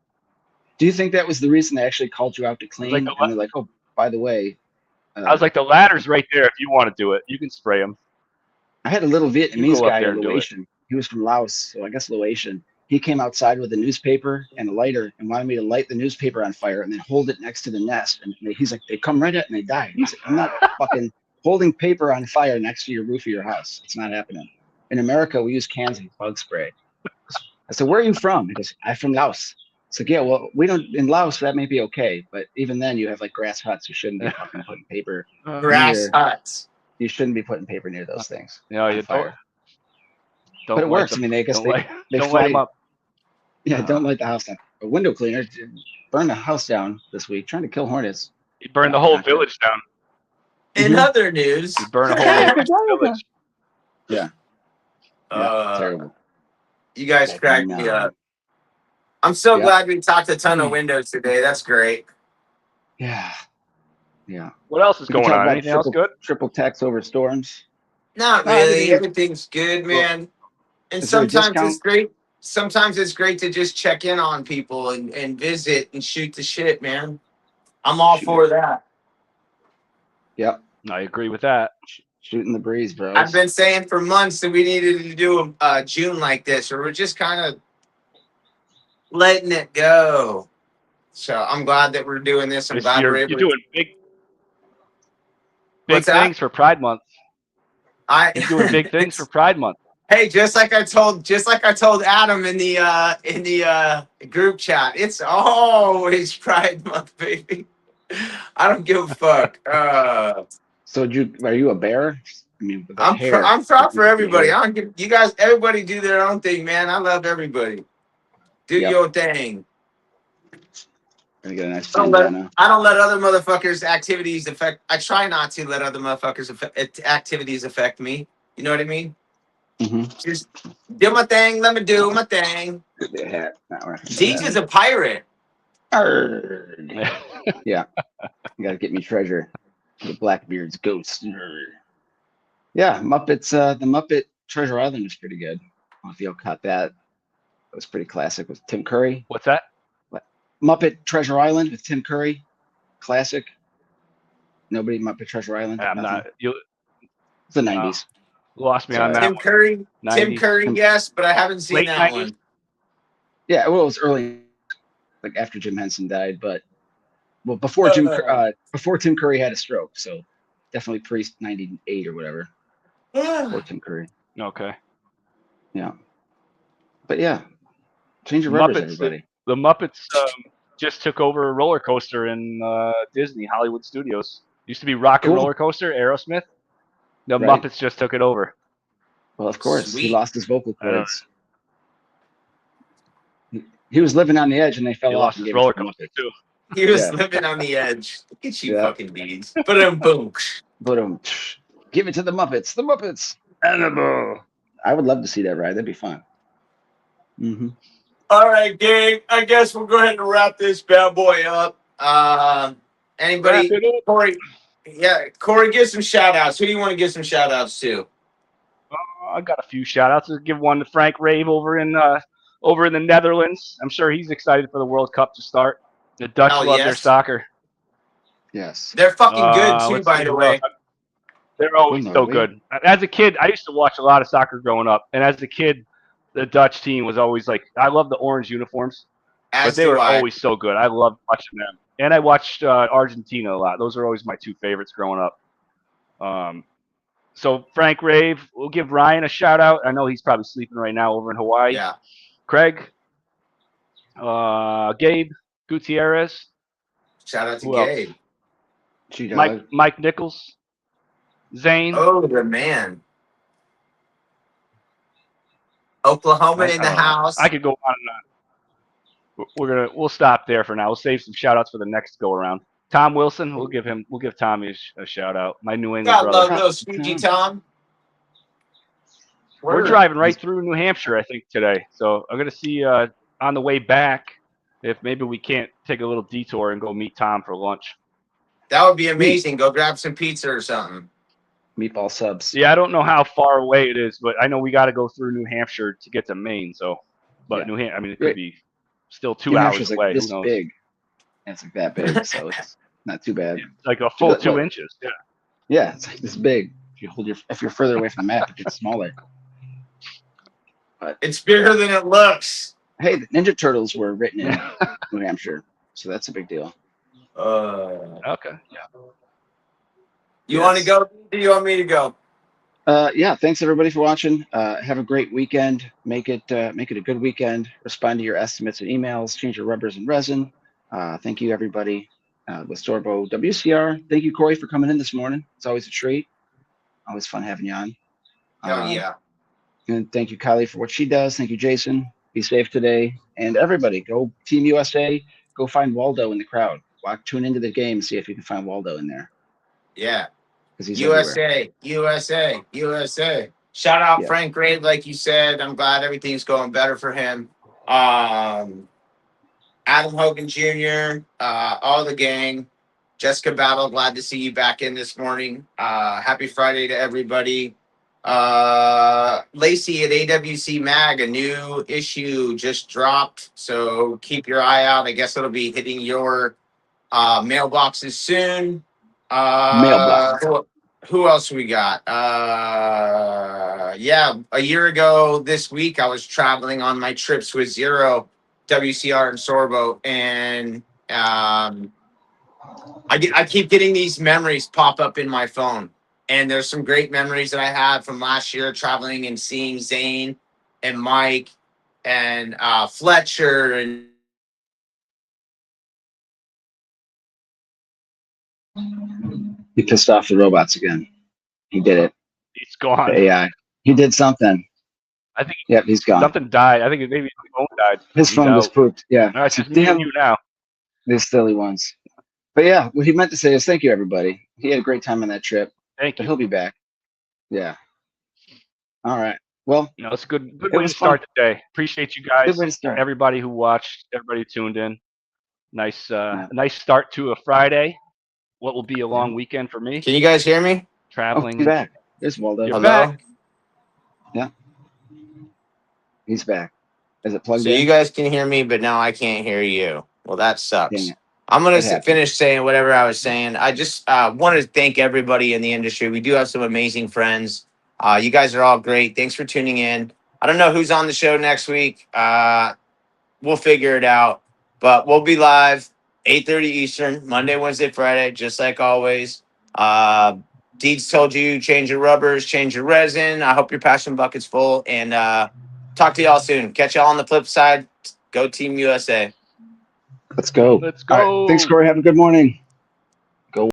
Do you think that was the reason they actually called you out to clean? And they're like, oh, by the way, I was like, the ladder's right there. If you want to do it, you can spray them. I had a little Vietnamese guy in Laotian. He was from Laos, so I guess Laotian. He came outside with a newspaper and a lighter and wanted me to light the newspaper on fire and then hold it next to the nest. And he's like, they come right at and they die. He's like, I'm not fucking holding paper on fire next to your roof of your house. It's not happening. In America, we use cans of bug spray. I said, where are you from? He goes, I'm from Laos. It's like, yeah, well, we don't, in Laos, that may be okay. But even then, you have like grass huts. You shouldn't be fucking putting paper. Grass huts. You shouldn't be putting paper near those things. No, you don't. But it works. I mean, I guess they don't light them up. Yeah, don't light the house down. A window cleaner burned the house down this week, trying to kill hornets. He burned the whole village down. In other news, he burned a whole village. Yeah. Terrible. You guys cracked me up. I'm so glad we talked a ton of windows today. That's great. Yeah. Yeah. What else is going on? Anything else good? Triple tax over storms. Not really. Everything's good, man. And sometimes it's great. Sometimes it's great to just check in on people and visit and shoot the shit, man. I'm all for that. Yep. I agree with that. Shooting the breeze, bro. I've been saying for months that we needed to do a June like this, or we're just kind of letting it go. So I'm glad that we're doing this. I'm glad we're able You're doing big things for Pride Month. You're doing big things for Pride Month. Hey, just like I told Adam in the group chat, it's always Pride Month, baby. I don't give a fuck. So are you a bear? I mean, I'm proud for everybody. I don't give you guys. Everybody do their own thing, man. I love everybody. Do your thing. Gonna get a nice I don't let other motherfuckers' activities affect. I try not to let other motherfuckers' activities affect me. You know what I mean? Mm-hmm. Just do my thing. Let me do my thing. Deej is a pirate. Yeah. You gotta get me treasure. The Blackbeard's ghost. Yeah, Muppets. The Muppet Treasure Island was pretty good. I don't know if you caught that. It was pretty classic with Tim Curry. What's that? Muppet Treasure Island with Tim Curry. Classic. Nobody Muppet Treasure Island. I'm not. It's the 90s. Lost me on that. Tim Curry. 90s. Tim Curry, yes, but I haven't seen that one. Yeah, well, it was early, like after Jim Henson died, but before Tim Curry had a stroke, so definitely pre 98 or whatever. Before Tim Curry. Okay. Yeah. But yeah, change your rubbers, Muppets. everybody. The Muppets just took over a roller coaster in Disney Hollywood Studios. Used to be Rock and Cool. Roller Coaster, Aerosmith. The Right. Muppets just took it over. Well, of course, he Sweet. lost his vocal cords. He was living on the edge, and they fell He off lost and his gave it to roller the coaster Muppets. too. He was Yeah. living on the edge. Look at you Yeah. fucking beads. Boom. But give it to the Muppets. The Muppets. Animal. I would love to see that ride. That'd be fun. Mm-hmm. All right, gang. I guess we'll go ahead and wrap this bad boy up. Anybody? Wrap it up. Kory? Yeah, Kory, give some shout outs. Who do you want to give some shout outs to? I got a few shout outs. I'll give one to Frank Rave over in the Netherlands. I'm sure he's excited for the World Cup to start. The Dutch Hell love their yes. soccer. Yes. They're fucking good too, Let's by see the who way. else. They're always so good. As a kid, I used to watch a lot of soccer growing up, and as a kid, the Dutch team was always like, I love the orange uniforms, but they were always so good. I loved watching them, and I watched Argentina a lot. Those are always my two favorites growing up. So Frank Rave, we'll give Ryan a shout out. I know he's probably sleeping right now over in Hawaii. Yeah. Craig, Gabe Gutierrez. Shout out to Who else? Gabe. Mike Nichols. Zane. Oh, the man. Oklahoma in the house. I could go on and on. We'll stop there for now. We'll save some shout outs for the next go around. Tom Wilson, we'll give Tommy a shout out. My New England God brother. love those Fiji Tom. We're driving right through New Hampshire, I think, today. So I'm gonna see on the way back if maybe we can't take a little detour and go meet Tom for lunch. That would be amazing. Go grab some pizza or something. Meatball subs. Yeah, I don't know how far away it is, but I know we got to go through New Hampshire to get to Maine. So, but Yeah. New Hampshire, I mean, it could be still 2 New hours Hampshire's away. like this Who knows? big. It's like that big, so it's not too bad. It's like a full 2 What? inches. Yeah. Yeah, it's like this big. If you're further away from the map, it gets smaller. But It's bigger than it looks. hey, the Ninja Turtles were written in New Hampshire, so that's a big deal. Okay. Yeah. You want to go? Or do you want me to go? Yeah, thanks everybody for watching. Have a great weekend. Make it a good weekend. Respond to your estimates and emails. Change your rubbers and resin. Thank you everybody with Sorbo WCR. Thank you, Kory, for coming in this morning. It's always a treat. Always fun having you on. Hell yeah. And thank you, Kylie, for what she does. Thank you, Jason. Be safe today. And everybody, go Team USA. Go find Waldo in the crowd. Tune into the game and see if you can find Waldo in there. Yeah. Because he's everywhere. USA. Shout out Frank Rave, like you said. I'm glad everything's going better for him. Adam Hogan Jr., all the gang. Jessica Battle, glad to see you back in this morning. Happy Friday to everybody. Lacey at AWC Mag, a new issue just dropped, so keep your eye out. I guess it'll be hitting your mailboxes soon. Mailbox. Who else we got? Yeah, a year ago this week, I was traveling on my trips with Zero, WCR, and Sorbo, and I keep getting these memories pop up in my phone. And there's some great memories that I had from last year traveling and seeing Zane and Mike and Fletcher and He pissed off the robots again. He did it. He's gone. The AI. He did something. I think. Yep, he's gone. Something died. I think maybe his phone died. His phone was pooped. Yeah. All right, just me and you now. These silly ones. But yeah, what he meant to say is thank you, everybody. He had a great time on that trip. Thank you. He'll be back. Yeah. All right. Well, it's a good way to start the day. Appreciate you guys. Good way to start. Everybody who watched, everybody who tuned in. Nice start to a Friday. What will be a long weekend for me. Can you guys hear me? Traveling. He's back. There's Waldo. You're back. Yeah. He's back. Is it plugged So in? you guys can hear me, but now I can't hear you. Well, that sucks. Dang it. I'm going to finish saying whatever I was saying. I just wanted to thank everybody in the industry. We do have some amazing friends. You guys are all great. Thanks for tuning in. I don't know who's on the show next week. we'll figure it out. But we'll be live 8:30 Eastern, Monday, Wednesday, Friday, just like always. Deeds told you change your rubbers, change your resin. I hope your passion bucket's full, and talk to y'all soon. Catch y'all on the flip side. Go Team USA. Let's go. Let's All go. right. Thanks, Kory. Have a good morning.